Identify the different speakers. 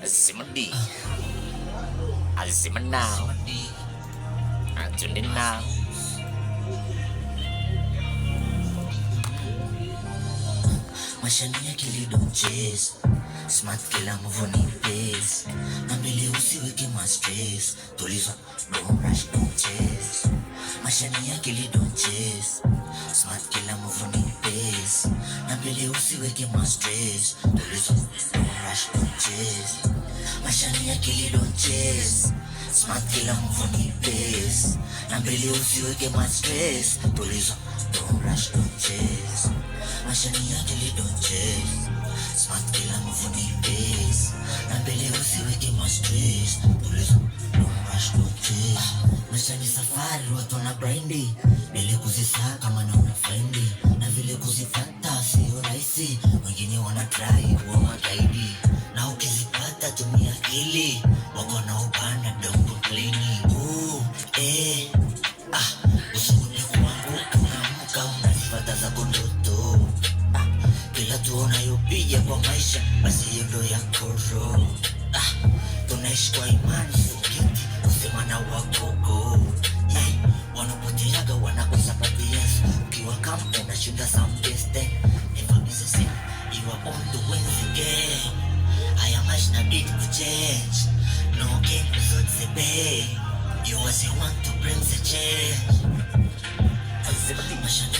Speaker 1: Azimadi, Azima now, Anthony now.
Speaker 2: Mashani ya kili don't chase. Smart kila move on in pace. Na mbele usiweke ma stress. Tuliza, don't rush, don't chase. Mashani ya kili don't chase. Smart kila move on in pace. Na mbele usiweke ma stress. Tuliza, don't rush, don't chase. Mashani ya kili don't chase. Smart kila move on in pace. Na mbele usiweke ma stress. Tuliza, don't rush, don't chase. Mashani ya kili don't chase. Smart kila move on in pace. Na mbele usiweke ma stress. Tuliza, don't rush, don't chase. Maisha ni safari, watu wana grindi. Vile kuzisaka kama na unafrendi. Na vile kuzifata sio rahisi. Wengine wana try kuwa magaidi. Na ukizipata tumia akili. Wako na upanda don't complain. Usione kuanguka unaamka unazipata zako ndoto. Kila tu unayopiga kwa maisha basi hiyo ndo yako roho. Tunaishi kwa imani sio kiti kusema na wagogo. Wanapoteaga wanakusapatia. Ukiwa kama unashinda some distance. Never miss a step. You are on the win again. Haya maisha inabidi kuchange. No gain results the pay. You was the one to bring the change.
Speaker 1: Azimadi,
Speaker 2: Mashani